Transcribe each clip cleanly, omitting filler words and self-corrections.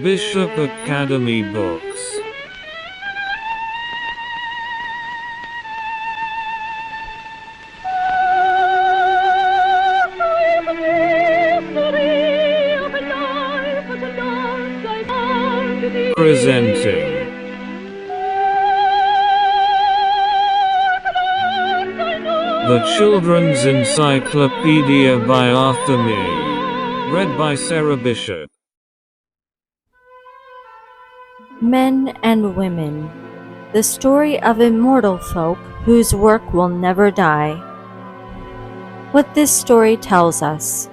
Bishop Academy Books. Presenting The Children's Encyclopedia by Arthur Mee. Read by Sarah Bishop. Men and Women, the story of immortal folk whose work will never die. What this story tells us: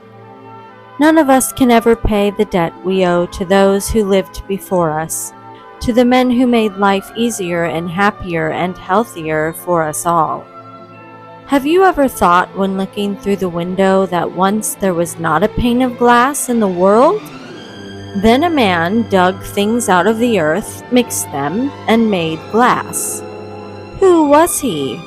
none of us can ever pay the debt we owe to those who lived before us, to the men who made life easier and happier and healthier for us all. Have you ever thought when looking through the window that once there was not a pane of glass in the world? Then a man dug things out of the earth, mixed them, and made glass. Who was he?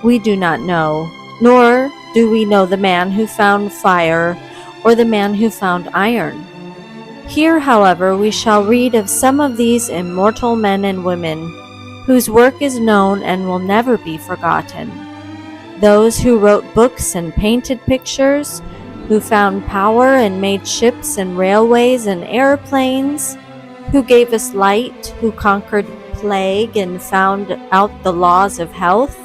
We do not know, nor do we know the man who found fire or the man who found iron. Here, however, we shall read of some of these immortal men and women whose work is known and will never be forgotten. Those who wrote books and painted pictures, who found power and made ships and railways and airplanes, who gave us light, who conquered plague and found out the laws of health,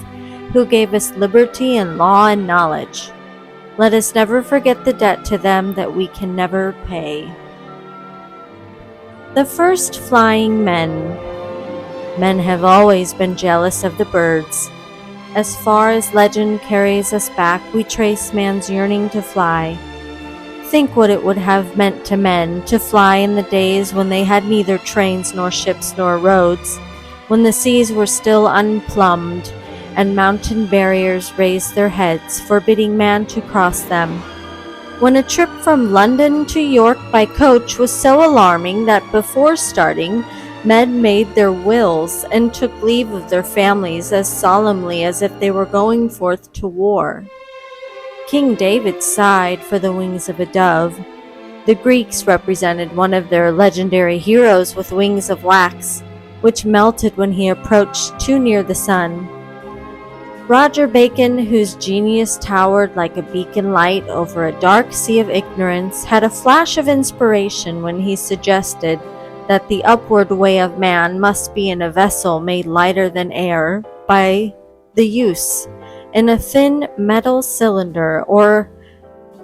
who gave us liberty and law and knowledge. Let us never forget the debt to them that we can never pay. The first flying men. Men have always been jealous of the birds. As far as legend carries us back, we trace man's yearning to fly. Think what it would have meant to men to fly in the days when they had neither trains nor ships nor roads, when the seas were still unplumbed, and mountain barriers raised their heads, forbidding man to cross them. When a trip from London to York by coach was so alarming that before starting, men made their wills and took leave of their families as solemnly as if they were going forth to war. King David sighed for the wings of a dove. The Greeks represented one of their legendary heroes with wings of wax, which melted when he approached too near the sun. Roger Bacon, whose genius towered like a beacon light over a dark sea of ignorance, had a flash of inspiration when he suggested that the upward way of man must be in a vessel made lighter than air by the use, in a thin metal cylinder, or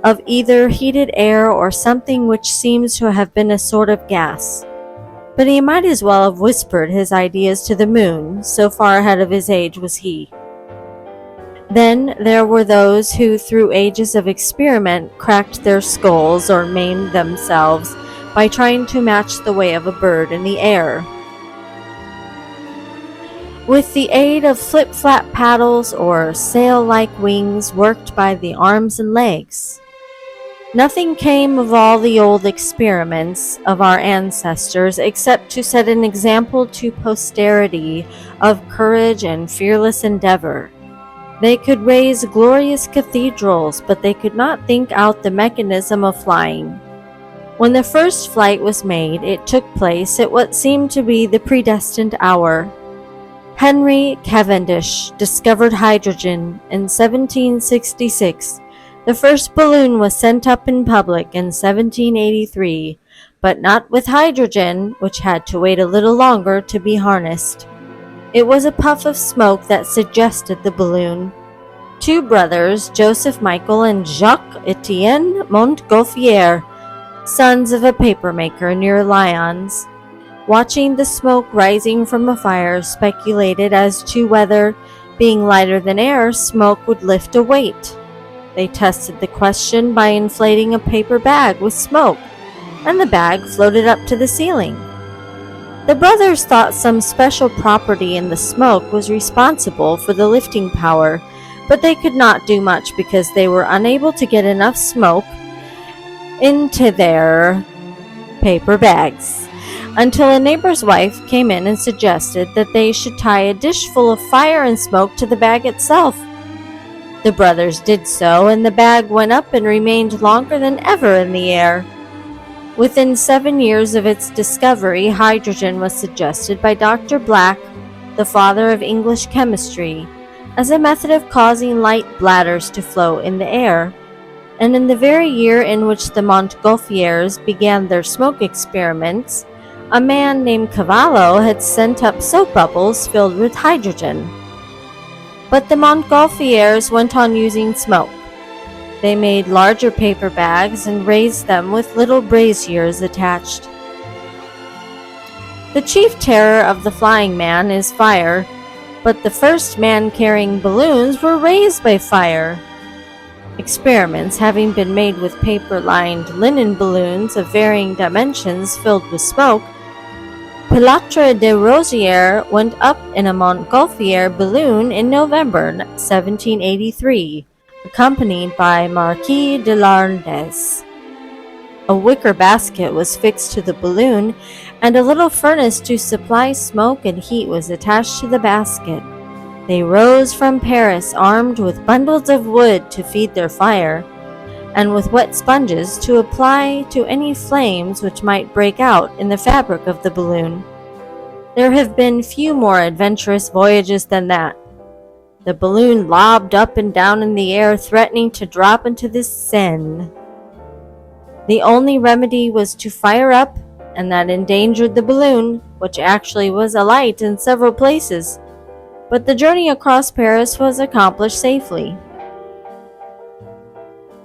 of either heated air or something which seems to have been a sort of gas. But he might as well have whispered his ideas to the moon, so far ahead of his age was he. Then there were those who, through ages of experiment, cracked their skulls or maimed themselves by trying to match the way of a bird in the air, with the aid of flip-flap paddles or sail-like wings worked by the arms and legs. Nothing came of all the old experiments of our ancestors except to set an example to posterity of courage and fearless endeavor. They could raise glorious cathedrals, but they could not think out the mechanism of flying. When the first flight was made, it took place at what seemed to be the predestined hour. Henry Cavendish discovered hydrogen in 1766. The first balloon was sent up in public in 1783, but not with hydrogen, which had to wait a little longer to be harnessed. It was a puff of smoke that suggested the balloon. Two brothers, Joseph Michael and Jacques Etienne Montgolfier, sons of a papermaker near Lyons, watching the smoke rising from a fire, speculated as to whether, being lighter than air, smoke would lift a weight. They tested the question by inflating a paper bag with smoke, and the bag floated up to the ceiling. The brothers thought some special property in the smoke was responsible for the lifting power, but they could not do much because they were unable to get enough smoke into their paper bags, until a neighbor's wife came in and suggested that they should tie a dish full of fire and smoke to the bag itself. The brothers did so, and the bag went up and remained longer than ever in the air. Within 7 years of its discovery, hydrogen was suggested by Dr. Black, the father of English chemistry, as a method of causing light bladders to float in the air. And in the very year in which the Montgolfiers began their smoke experiments, a man named Cavallo had sent up soap bubbles filled with hydrogen. But the Montgolfiers went on using smoke. They made larger paper bags and raised them with little braziers attached. The chief terror of the flying man is fire, but the first man-carrying balloons were raised by fire. Experiments having been made with paper-lined linen balloons of varying dimensions filled with smoke, Pilatre de Rosière went up in a Montgolfier balloon in November 1783, accompanied by Marquis de Larndes. A wicker basket was fixed to the balloon, and a little furnace to supply smoke and heat was attached to the basket. They rose from Paris armed with bundles of wood to feed their fire, and with wet sponges to apply to any flames which might break out in the fabric of the balloon. There have been few more adventurous voyages than that. The balloon lobbed up and down in the air, threatening to drop into the Seine. The only remedy was to fire up, and that endangered the balloon, which actually was alight in several places. But the journey across Paris was accomplished safely.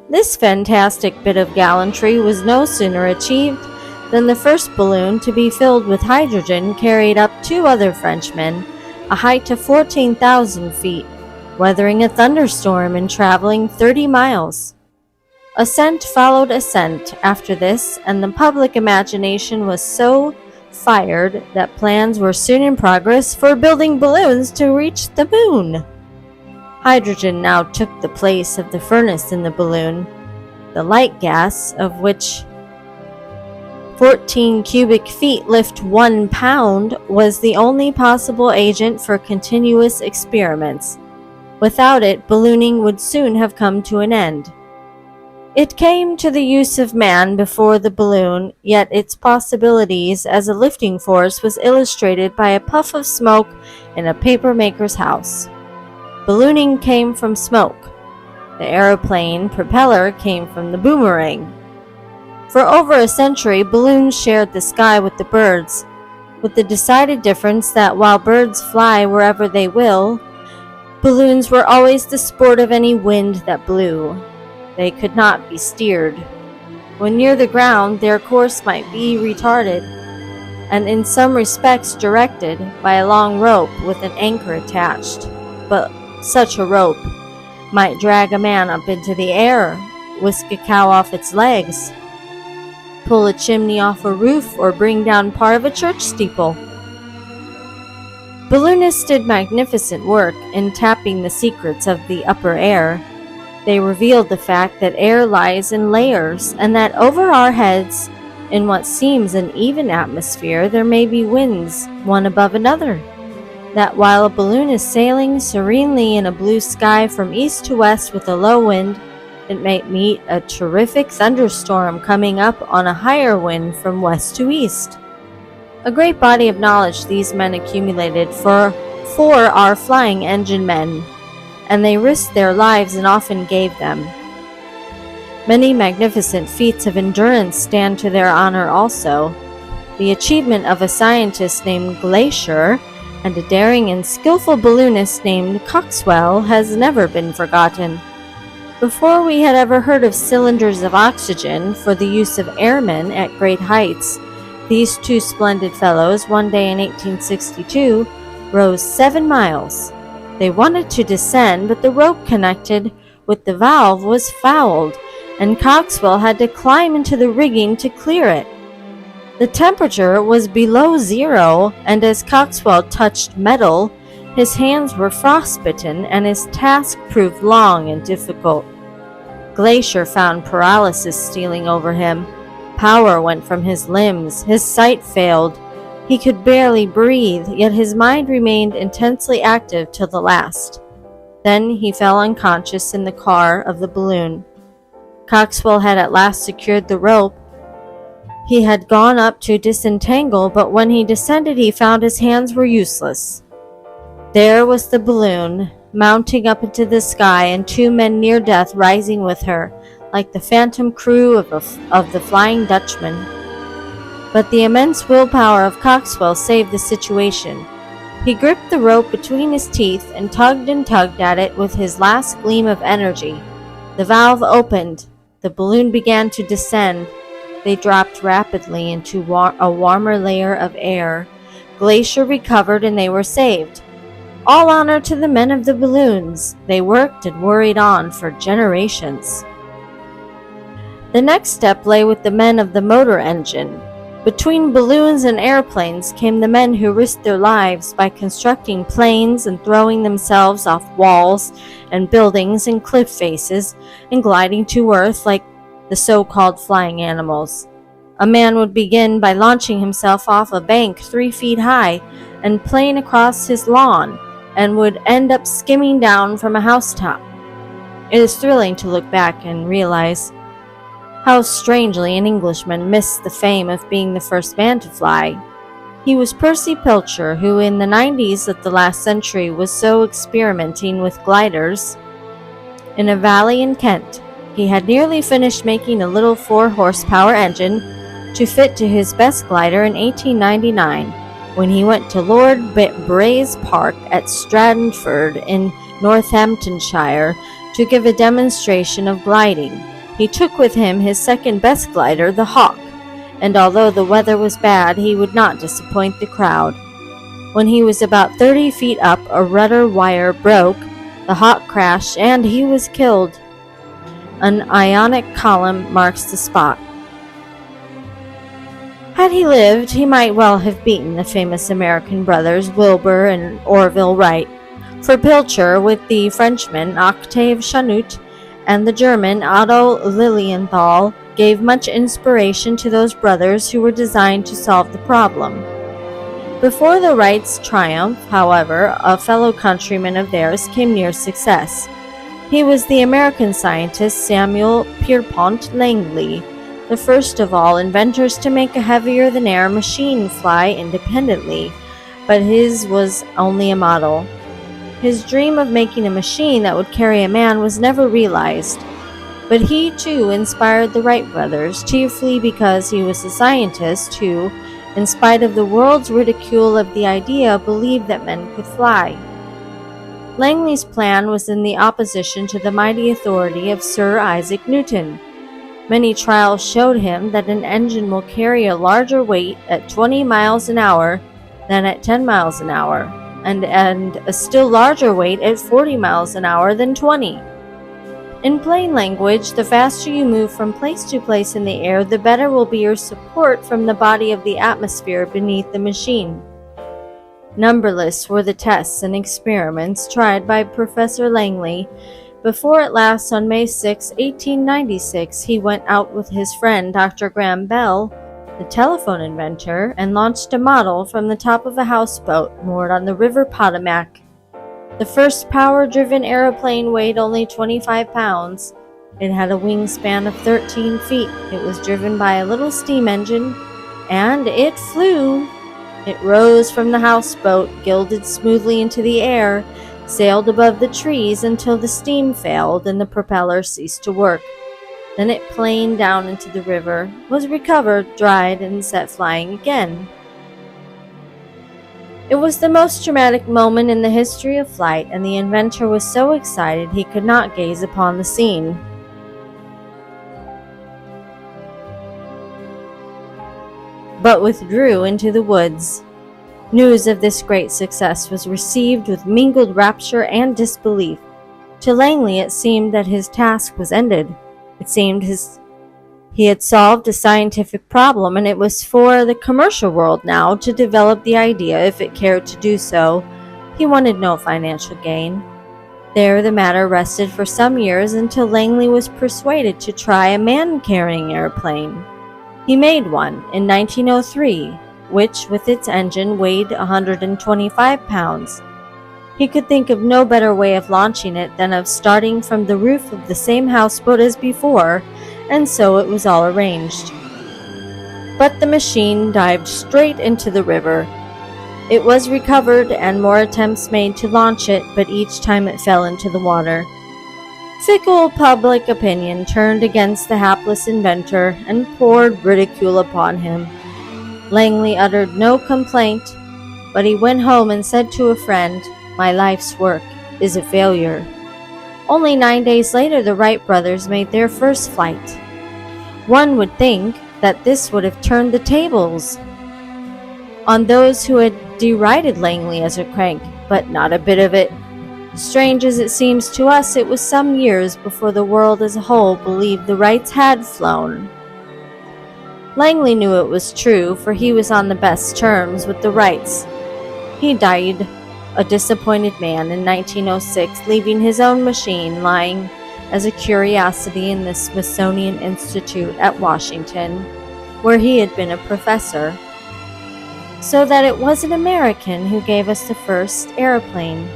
This fantastic bit of gallantry was no sooner achieved than the first balloon to be filled with hydrogen carried up 2 other Frenchmen, a height of 14,000 feet, weathering a thunderstorm and traveling 30 miles. Ascent followed ascent after this, and the public imagination was so fired that plans were soon in progress for building balloons to reach the moon. Hydrogen now took the place of the furnace in the balloon. The light gas, of which 14 cubic feet lift 1 pound, was the only possible agent for continuous experiments. Without it, ballooning would soon have come to an end. It came to the use of man before the balloon, yet its possibilities as a lifting force was illustrated by a puff of smoke in a papermaker's house. Ballooning came from smoke. The aeroplane propeller came from the boomerang. For over a century, balloons shared the sky with the birds, with the decided difference that while birds fly wherever they will, balloons were always the sport of any wind that blew. They could not be steered. When near the ground, their course might be retarded, and in some respects directed by a long rope with an anchor attached. But such a rope might drag a man up into the air, whisk a cow off its legs, pull a chimney off a roof, or bring down part of a church steeple. Balloonists did magnificent work in tapping the secrets of the upper air. They revealed the fact that air lies in layers, and that over our heads, in what seems an even atmosphere, there may be winds, one above another. That while a balloon is sailing serenely in a blue sky from east to west with a low wind, it might meet a terrific thunderstorm coming up on a higher wind from west to east. A great body of knowledge these men accumulated for our flying engine men, and they risked their lives and often gave them. Many magnificent feats of endurance stand to their honor also. The achievement of a scientist named Glaisher and a daring and skillful balloonist named Coxwell has never been forgotten. Before we had ever heard of cylinders of oxygen for the use of airmen at great heights, these 2 splendid fellows, one day in 1862, rose 7 miles. They wanted to descend, but the rope connected with the valve was fouled, and Coxwell had to climb into the rigging to clear it. The temperature was below 0, and as Coxwell touched metal, his hands were frostbitten, and his task proved long and difficult. Glaisher found paralysis stealing over him. Power went from his limbs, his sight failed. He could barely breathe, yet his mind remained intensely active till the last. Then he fell unconscious in the car of the balloon. Coxwell had at last secured the rope. He had gone up to disentangle, but when he descended he found his hands were useless. There was the balloon, mounting up into the sky, and two men near death rising with her, like the phantom crew of the Flying Dutchman. But the immense willpower of Coxwell saved the situation. He gripped the rope between his teeth and tugged at it with his last gleam of energy. The valve opened. The balloon began to descend. They dropped rapidly into a warmer layer of air. Glacier recovered and they were saved. All honor to the men of the balloons. They worked and worried on for generations. The next step lay with the men of the motor engine. Between balloons and airplanes came the men who risked their lives by constructing planes and throwing themselves off walls and buildings and cliff faces and gliding to earth like the so-called flying animals. A man would begin by launching himself off a bank 3 feet high and playing across his lawn, and would end up skimming down from a housetop. It is thrilling to look back and realize how strangely an Englishman missed the fame of being the first man to fly. He was Percy Pilcher, who in the 90s of the last century was so experimenting with gliders. In a valley in Kent, he had nearly finished making a little 4-horsepower engine to fit to his best glider in 1899, when he went to Lord Bray's Park at Stratford in Northamptonshire to give a demonstration of gliding. He took with him his second best glider, the Hawk, and although the weather was bad, he would not disappoint the crowd. When he was about 30 feet up, a rudder wire broke, the Hawk crashed, and he was killed. An ionic column marks the spot. Had he lived, he might well have beaten the famous American brothers Wilbur and Orville Wright. For Pilcher, with the Frenchman Octave Chanute and the German Otto Lilienthal, gave much inspiration to those brothers who were designed to solve the problem. Before the Wrights' triumph, however, a fellow countryman of theirs came near success. He was the American scientist Samuel Pierpont Langley, the first of all inventors to make a heavier-than-air machine fly independently, but his was only a model. His dream of making a machine that would carry a man was never realized, but he too inspired the Wright brothers, chiefly because he was a scientist who, in spite of the world's ridicule of the idea, believed that men could fly. Langley's plan was in the opposition to the mighty authority of Sir Isaac Newton. Many trials showed him that an engine will carry a larger weight at 20 miles an hour than at 10 miles an hour, and a still larger weight at 40 miles an hour than 20. In plain language, the faster you move from place to place in the air, the better will be your support from the body of the atmosphere beneath the machine. Numberless were the tests and experiments tried by Professor Langley before at last on May 6, 1896, he went out with his friend Dr. Graham Bell, the telephone inventor, and launched a model from the top of a houseboat moored on the River Potomac. The first power-driven aeroplane weighed only 25 pounds. It had a wingspan of 13 feet. It was driven by a little steam engine, and it flew. It rose from the houseboat, gilded smoothly into the air, sailed above the trees until the steam failed and the propeller ceased to work. Then it planed down into the river, was recovered, dried, and set flying again. It was the most dramatic moment in the history of flight, and the inventor was so excited he could not gaze upon the scene. But withdrew into the woods. News of this great success was received with mingled rapture and disbelief. To Langley it seemed that his task was ended. It seemed he had solved a scientific problem, and it was for the commercial world now to develop the idea if it cared to do so. He wanted no financial gain. There the matter rested for some years until Langley was persuaded to try a man-carrying airplane. He made one in 1903, which, with its engine, weighed 125 pounds. He could think of no better way of launching it than of starting from the roof of the same houseboat as before, and so it was all arranged. but the machine dived straight into the river. It was recovered and more attempts made to launch it, but each time it fell into the water. Fickle public opinion turned against the hapless inventor and poured ridicule upon him. Langley uttered no complaint, but he went home and said to a friend, "My life's work is a failure." Only 9 days later, the Wright brothers made their first flight. One would think that this would have turned the tables on those who had derided Langley as a crank, but not a bit of it. Strange as it seems to us, it was some years before the world as a whole believed the Wrights had flown. Langley knew it was true, for he was on the best terms with the Wrights. He died a disappointed man in 1906, leaving his own machine lying as a curiosity in the Smithsonian Institute at Washington, where he had been a professor. So that it was an American who gave us the first airplane.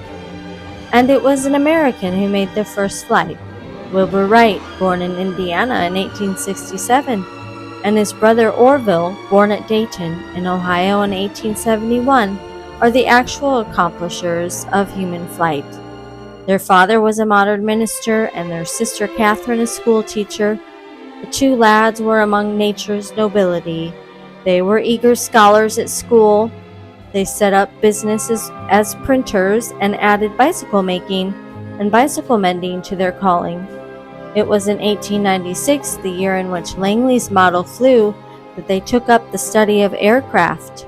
And it was an American who made the first flight. Wilbur Wright, born in Indiana in 1867, and his brother Orville, born at Dayton in Ohio in 1871, are the actual accomplishers of human flight. Their father was a modern minister and their sister Catherine a school teacher. The two lads were among nature's nobility. They were eager scholars at school. They set up businesses as printers and added bicycle making and bicycle mending to their calling. It was in 1896, the year in which Langley's model flew, that they took up the study of aircraft.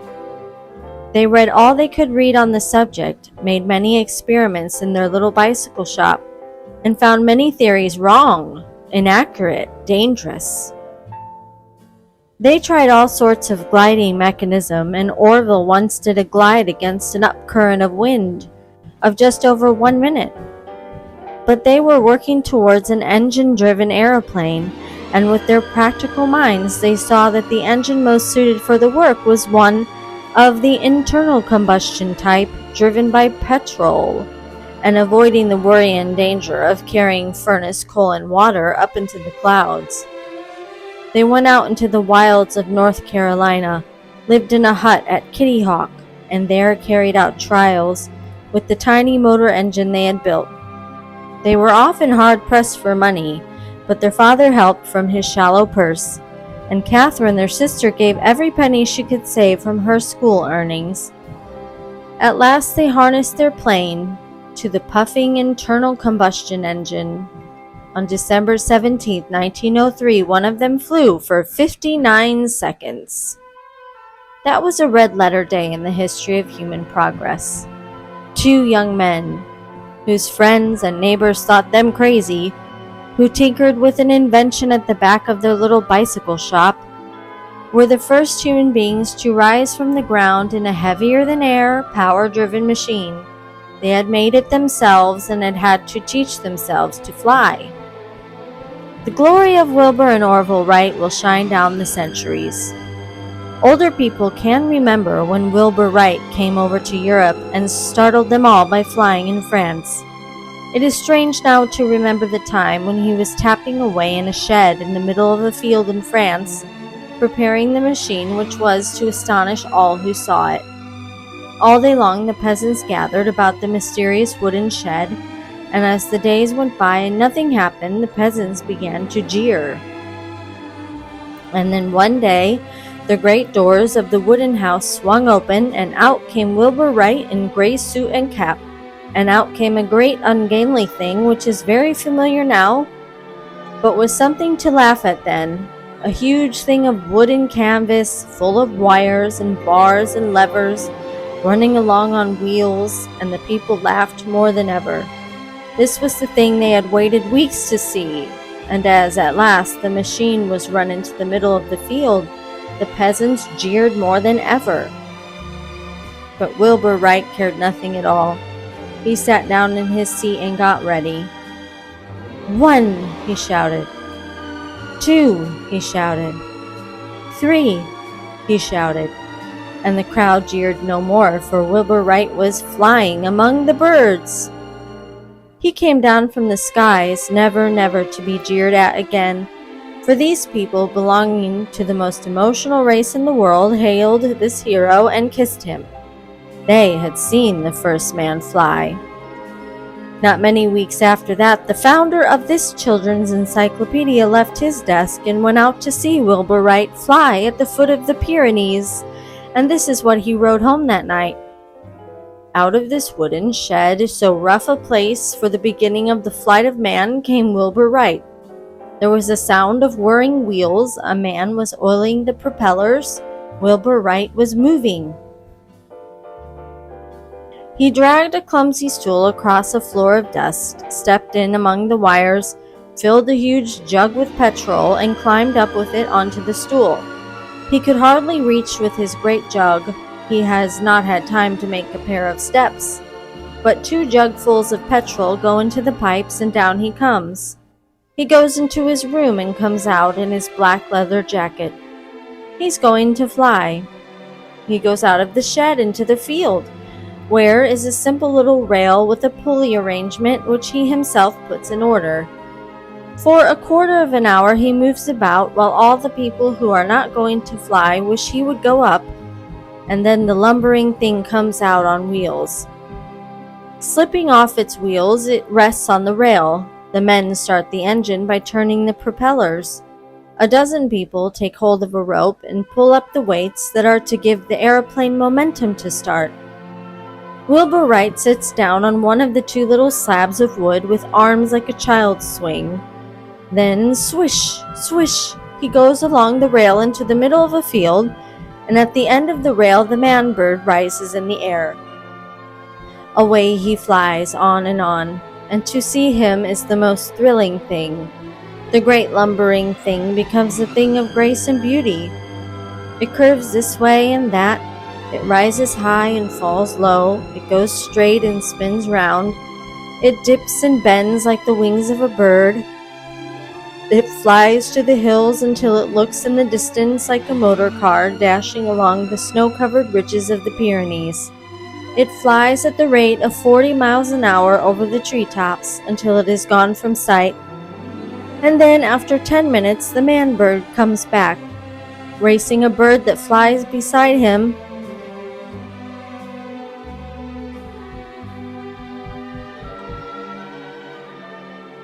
They read all they could read on the subject, made many experiments in their little bicycle shop, and found many theories wrong, inaccurate, dangerous. They tried all sorts of gliding mechanism, and Orville once did a glide against an upcurrent of wind of just over 1 minute. But they were working towards an engine-driven aeroplane, and with their practical minds they saw that the engine most suited for the work was one of the internal combustion type, driven by petrol, and avoiding the worry and danger of carrying furnace, coal, and water up into the clouds. They went out into the wilds of North Carolina, lived in a hut at Kitty Hawk, and there carried out trials with the tiny motor engine they had built. They were often hard-pressed for money, but their father helped from his shallow purse, and Catherine, their sister, gave every penny she could save from her school earnings. At last they harnessed their plane to the puffing internal combustion engine. On December 17, 1903, one of them flew for 59 seconds. That was a red-letter day in the history of human progress. Two young men, whose friends and neighbors thought them crazy, who tinkered with an invention at the back of their little bicycle shop, were the first human beings to rise from the ground in a heavier-than-air, power-driven machine. They had made it themselves and had had to teach themselves to fly. The glory of Wilbur and Orville Wright will shine down the centuries. Older people can remember when Wilbur Wright came over to Europe and startled them all by flying in France. It is strange now to remember the time when he was tapping away in a shed in the middle of a field in France, preparing the machine which was to astonish all who saw it. All day long the peasants gathered about the mysterious wooden shed, and as the days went by and nothing happened, the peasants began to jeer. And then one day, the great doors of the wooden house swung open, and out came Wilbur Wright in gray suit and cap, and out came a great ungainly thing which is very familiar now, but was something to laugh at then, a huge thing of wood and canvas, full of wires and bars and levers, running along on wheels, and the people laughed more than ever. This was the thing they had waited weeks to see, and as at last the machine was run into the middle of the field, the peasants jeered more than ever. But Wilbur Wright cared nothing at all. He sat down in his seat and got ready. 1, he shouted. 2, he shouted. 3, he shouted. And the crowd jeered no more, for Wilbur Wright was flying among the birds. He came down from the skies, never, never to be jeered at again. For these people, belonging to the most emotional race in the world, hailed this hero and kissed him. They had seen the first man fly. Not many weeks after that, the founder of this children's encyclopedia left his desk and went out to see Wilbur Wright fly at the foot of the Pyrenees, and this is what he wrote home that night. Out of this wooden shed, so rough a place for the beginning of the flight of man, came Wilbur Wright. There was a sound of whirring wheels. A man was oiling the propellers. Wilbur Wright was moving. He dragged a clumsy stool across a floor of dust, stepped in among the wires, filled a huge jug with petrol, and climbed up with it onto the stool. He could hardly reach with his great jug. He has not had time to make a pair of steps. But 2 jugfuls of petrol go into the pipes, and down he comes. He goes into his room and comes out in his black leather jacket. He's going to fly. He goes out of the shed into the field, where is a simple little rail with a pulley arrangement which he himself puts in order. For a quarter of an hour he moves about, while all the people who are not going to fly wish he would go up, and then the lumbering thing comes out on wheels. Slipping off its wheels, it rests on the rail. The men start the engine by turning the propellers. A dozen people take hold of a rope and pull up the weights that are to give the airplane momentum to start. Wilbur Wright sits down on one of the 2 little slabs of wood with arms like a child's swing. Then, swish, swish, he goes along the rail into the middle of a field, and at the end of the rail the man bird rises in the air. Away he flies on, and to see him is the most thrilling thing. The great lumbering thing becomes a thing of grace and beauty. It curves this way and that. It rises high and falls low. It goes straight and spins round. It dips and bends like the wings of a bird. It flies to the hills until it looks in the distance like a motor car dashing along the snow-covered ridges of the Pyrenees. It flies at the rate of 40 miles an hour over the treetops until it is gone from sight. And then, after 10 minutes, the man bird comes back, racing a bird that flies beside him.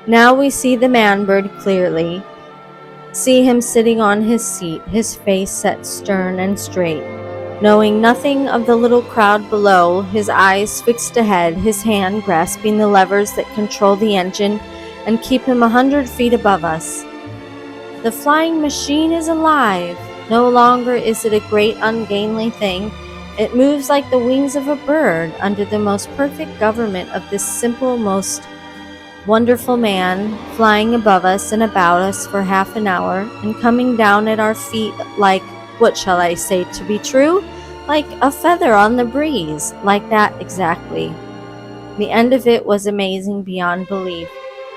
Now we see the man bird clearly. See him sitting on his seat, his face set stern and straight, knowing nothing of the little crowd below, his eyes fixed ahead, his hand grasping the levers that control the engine and keep him 100 feet above us. The flying machine is alive. No longer is it a great ungainly thing. It moves like the wings of a bird under the most perfect government of this simple, most wonderful man, flying above us and about us for half an hour, and coming down at our feet like, what shall I say to be true? Like a feather on the breeze, like that exactly. The end of it was amazing beyond belief.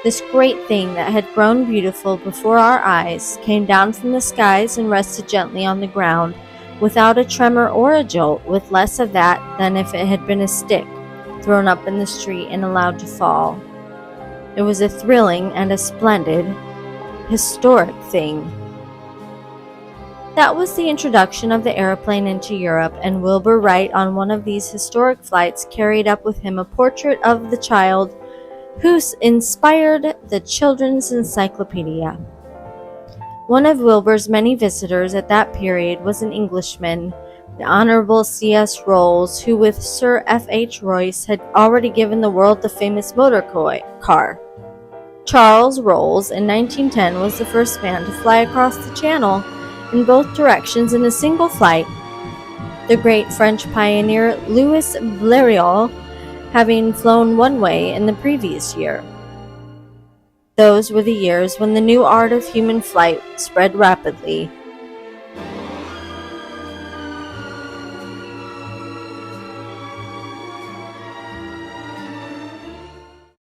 This great thing that had grown beautiful before our eyes came down from the skies and rested gently on the ground, without a tremor or a jolt, with less of that than if it had been a stick, thrown up in the street and allowed to fall. It was a thrilling and a splendid, historic thing. That was the introduction of the airplane into Europe, and Wilbur Wright on one of these historic flights carried up with him a portrait of the child who inspired the Children's Encyclopedia. One of Wilbur's many visitors at that period was an Englishman, the Honorable C.S. Rolls, who with Sir F.H. Royce had already given the world the famous motor car. Charles Rolls in 1910 was the first man to fly across the Channel in both directions in a single flight, the great French pioneer Louis Blériot having flown one way in the previous year. Those were the years when the new art of human flight spread rapidly,